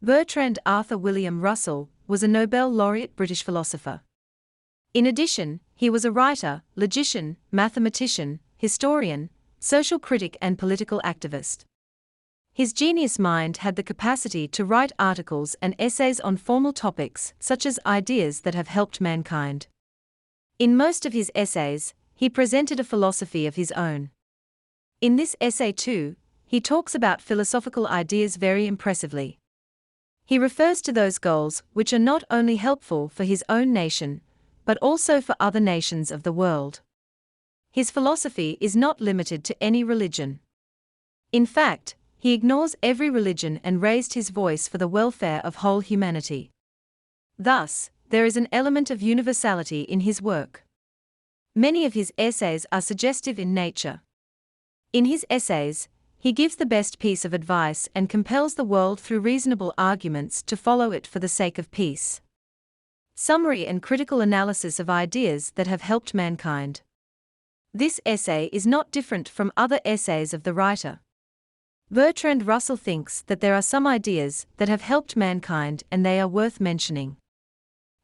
Bertrand Arthur William Russell was a Nobel laureate British philosopher. In addition, he was a writer, logician, mathematician, historian, social critic and political activist. His genius mind had the capacity to write articles and essays on formal topics such as ideas that have helped mankind. In most of his essays, he presented a philosophy of his own. In this essay too, he talks about philosophical ideas very impressively. He refers to those goals which are not only helpful for his own nation, but also for other nations of the world. His philosophy is not limited to any religion. In fact, he ignores every religion and raised his voice for the welfare of whole humanity. Thus, there is an element of universality in his work. Many of his essays are suggestive in nature. In his essays, he gives the best piece of advice and compels the world through reasonable arguments to follow it for the sake of peace. Summary and critical analysis of ideas that have helped mankind. This essay is not different from other essays of the writer. Bertrand Russell thinks that there are some ideas that have helped mankind and they are worth mentioning.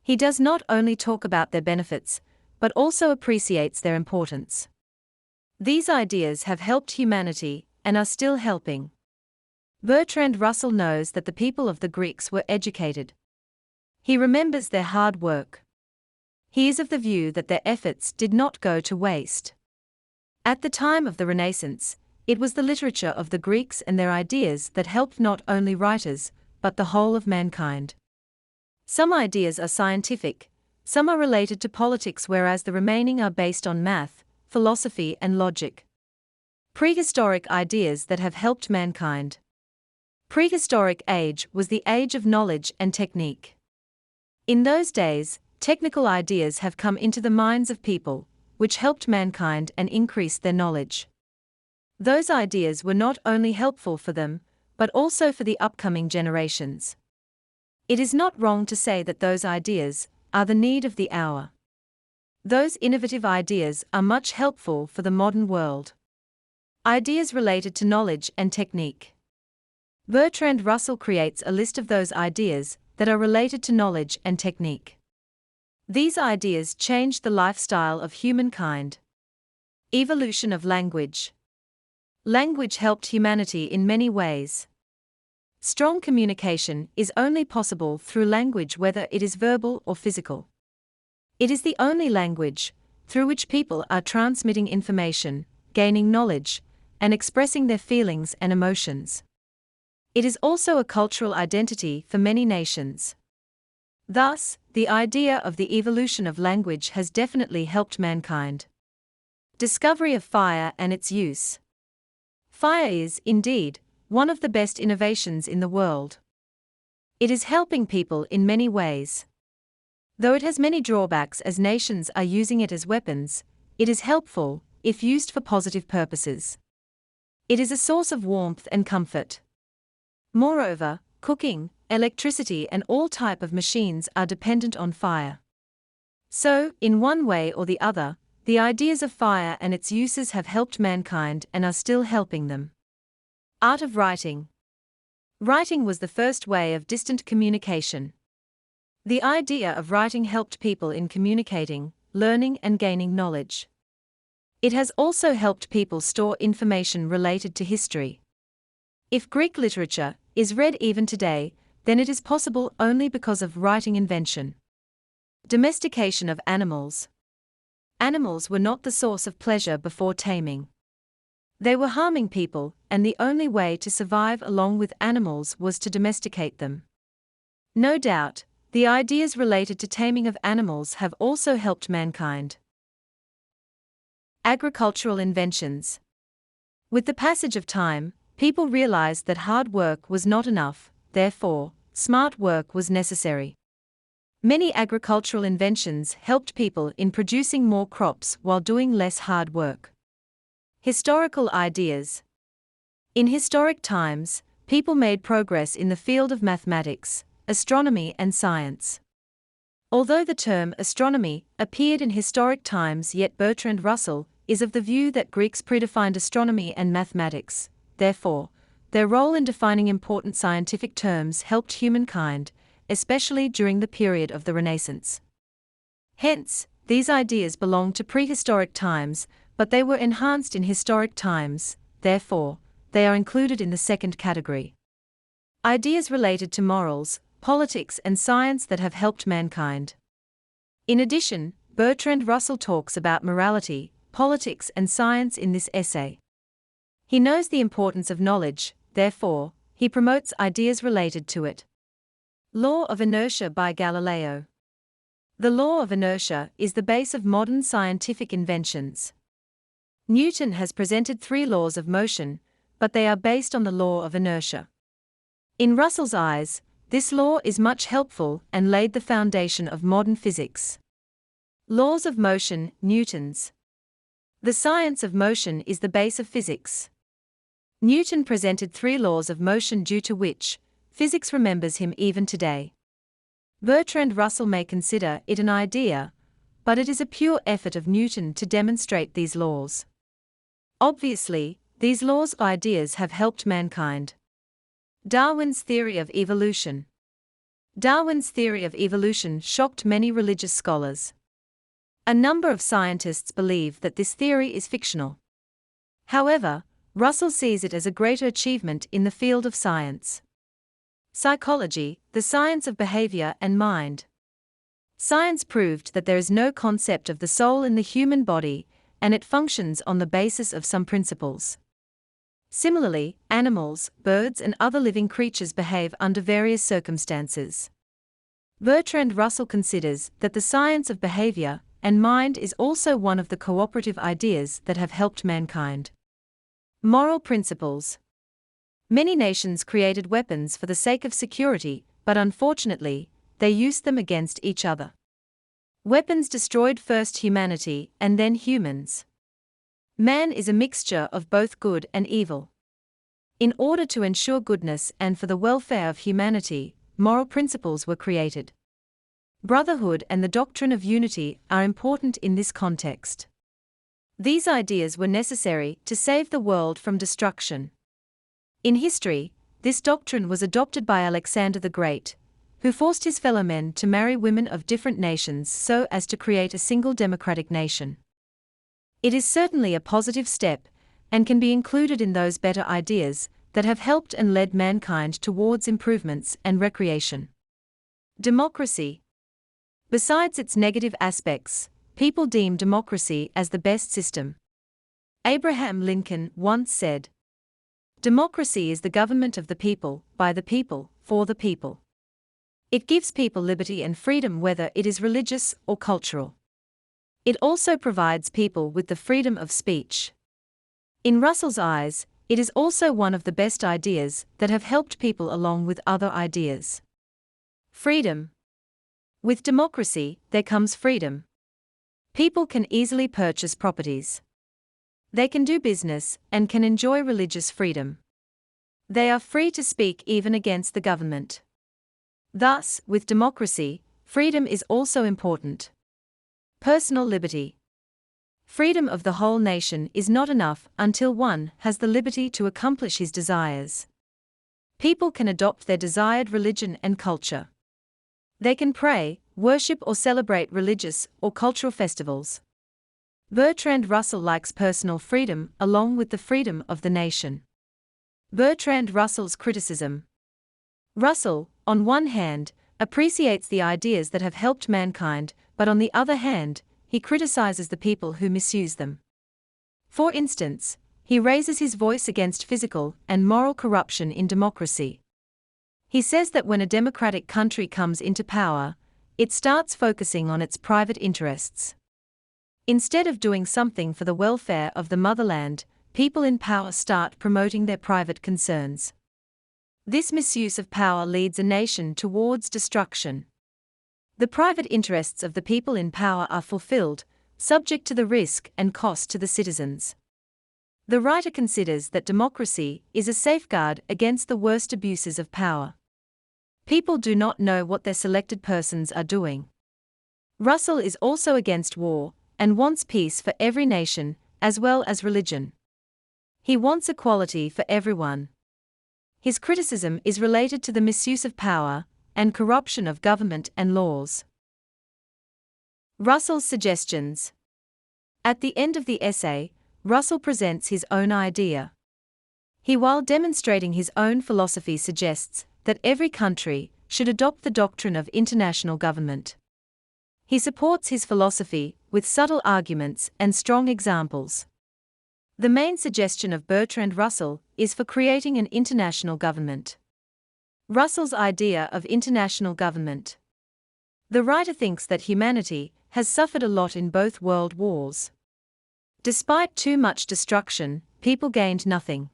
He does not only talk about their benefits, but also appreciates their importance. These ideas have helped humanity and are still helping. Bertrand Russell knows that the people of the Greeks were educated. He remembers their hard work. He is of the view that their efforts did not go to waste. At the time of the Renaissance, it was the literature of the Greeks and their ideas that helped not only writers, but the whole of mankind. Some ideas are scientific, some are related to politics, whereas the remaining are based on math, philosophy and logic. Prehistoric ideas that have helped mankind. Prehistoric age was the age of knowledge and technique. In those days, technical ideas have come into the minds of people, which helped mankind and increased their knowledge. Those ideas were not only helpful for them, but also for the upcoming generations. It is not wrong to say that those ideas are the need of the hour. Those innovative ideas are much helpful for the modern world. Ideas related to knowledge and technique. Bertrand Russell creates a list of those ideas that are related to knowledge and technique. These ideas changed the lifestyle of humankind. Evolution of language. Language helped humanity in many ways. Strong communication is only possible through language, whether it is verbal or physical. It is the only language through which people are transmitting information, gaining knowledge, and expressing their feelings and emotions. It is also a cultural identity for many nations. Thus, the idea of the evolution of language has definitely helped mankind. Discovery of fire and its use. Fire is, indeed, one of the best innovations in the world. It is helping people in many ways. Though it has many drawbacks as nations are using it as weapons, it is helpful if used for positive purposes. It is a source of warmth and comfort. Moreover, cooking, electricity and all type of machines are dependent on fire. So, in one way or the other, the ideas of fire and its uses have helped mankind and are still helping them. Art of writing. Writing was the first way of distant communication. The idea of writing helped people in communicating, learning and gaining knowledge. It has also helped people store information related to history. If Greek literature is read even today, then it is possible only because of writing invention. Domestication of animals. Animals were not the source of pleasure before taming. They were harming people, and the only way to survive along with animals was to domesticate them. No doubt, the ideas related to taming of animals have also helped mankind. Agricultural inventions. With the passage of time, people realized that hard work was not enough, therefore, smart work was necessary. Many agricultural inventions helped people in producing more crops while doing less hard work. Historical ideas. In historic times, people made progress in the field of mathematics, astronomy and science. Although the term astronomy appeared in historic times, yet Bertrand Russell is of the view that Greeks predefined astronomy and mathematics. Therefore, their role in defining important scientific terms helped humankind, especially during the period of the Renaissance. Hence, these ideas belong to prehistoric times, but they were enhanced in historic times, therefore, they are included in the second category. Ideas related to morals, politics, and science that have helped mankind. In addition, Bertrand Russell talks about morality, politics, and science in this essay. He knows the importance of knowledge, therefore, he promotes ideas related to it. Law of inertia by Galileo. The law of inertia is the base of modern scientific inventions. Newton has presented 3 laws of motion, but they are based on the law of inertia. In Russell's eyes, this law is much helpful and laid the foundation of modern physics. Laws of motion, Newton's. The science of motion is the base of physics. Newton presented 3 laws of motion due to which physics remembers him even today. Bertrand Russell may consider it an idea, but it is a pure effort of Newton to demonstrate these laws. Obviously, these laws or ideas have helped mankind. Darwin's theory of evolution. Darwin's theory of evolution shocked many religious scholars. A number of scientists believe that this theory is fictional. However, Russell sees it as a greater achievement in the field of science. Psychology, the science of behavior and mind. Science proved that there is no concept of the soul in the human body, and it functions on the basis of some principles. Similarly, animals, birds, and other living creatures behave under various circumstances. Bertrand Russell considers that the science of behavior and mind is also one of the cooperative ideas that have helped mankind. Moral principles. Many nations created weapons for the sake of security, but unfortunately, they used them against each other. Weapons destroyed first humanity and then humans. Man is a mixture of both good and evil. In order to ensure goodness and for the welfare of humanity, moral principles were created. Brotherhood and the doctrine of unity are important in this context. These ideas were necessary to save the world from destruction. In history, this doctrine was adopted by Alexander the Great, who forced his fellow men to marry women of different nations so as to create a single democratic nation. It is certainly a positive step, and can be included in those better ideas that have helped and led mankind towards improvements and recreation. Democracy. Besides its negative aspects, people deem democracy as the best system. Abraham Lincoln once said, "Democracy is the government of the people, by the people, for the people." It gives people liberty and freedom whether it is religious or cultural. It also provides people with the freedom of speech. In Russell's eyes, it is also one of the best ideas that have helped people along with other ideas. Freedom. With democracy, there comes freedom. People can easily purchase properties. They can do business and can enjoy religious freedom. They are free to speak even against the government. Thus, with democracy, freedom is also important. Personal liberty. Freedom of the whole nation is not enough until one has the liberty to accomplish his desires. People can adopt their desired religion and culture. They can pray, worship, or celebrate religious or cultural festivals. Bertrand Russell likes personal freedom along with the freedom of the nation. Bertrand Russell's criticism. Russell, on one hand, appreciates the ideas that have helped mankind, but on the other hand, he criticizes the people who misuse them. For instance, he raises his voice against physical and moral corruption in democracy. He says that when a democratic country comes into power, it starts focusing on its private interests. Instead of doing something for the welfare of the motherland, people in power start promoting their private concerns. This misuse of power leads a nation towards destruction. The private interests of the people in power are fulfilled, subject to the risk and cost to the citizens. The writer considers that democracy is a safeguard against the worst abuses of power. People do not know what their selected persons are doing. Russell is also against war, and wants peace for every nation, as well as religion. He wants equality for everyone. His criticism is related to the misuse of power and corruption of government and laws. Russell's suggestions. At the end of the essay, Russell presents his own idea. He, while demonstrating his own philosophy, suggests that every country should adopt the doctrine of international government. He supports his philosophy with subtle arguments and strong examples. The main suggestion of Bertrand Russell is for creating an international government. Russell's idea of international government. The writer thinks that humanity has suffered a lot in both world wars. Despite too much destruction, people gained nothing.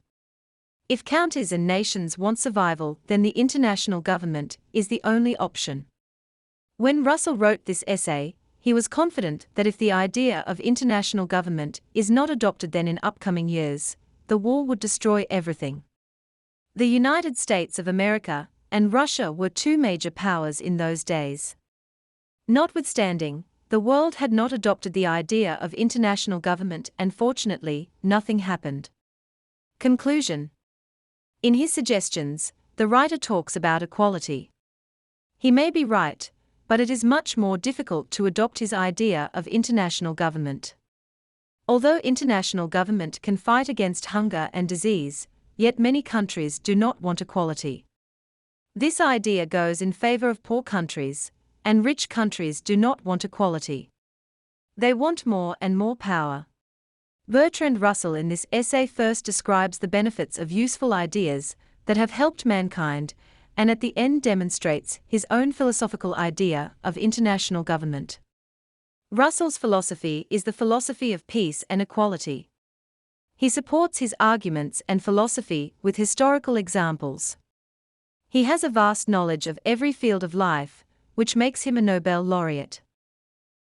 If countries and nations want survival, then the international government is the only option. When Russell wrote this essay, he was confident that if the idea of international government is not adopted, then in upcoming years, the war would destroy everything. The United States of America and Russia were two major powers in those days. Notwithstanding, the world had not adopted the idea of international government, and fortunately, nothing happened. Conclusion. In his suggestions, the writer talks about equality. He may be right, but it is much more difficult to adopt his idea of international government. Although international government can fight against hunger and disease, yet many countries do not want equality. This idea goes in favor of poor countries, and rich countries do not want equality. They want more and more power. Bertrand Russell in this essay first describes the benefits of useful ideas that have helped mankind, and at the end demonstrates his own philosophical idea of international government. Russell's philosophy is the philosophy of peace and equality. He supports his arguments and philosophy with historical examples. He has a vast knowledge of every field of life, which makes him a Nobel laureate.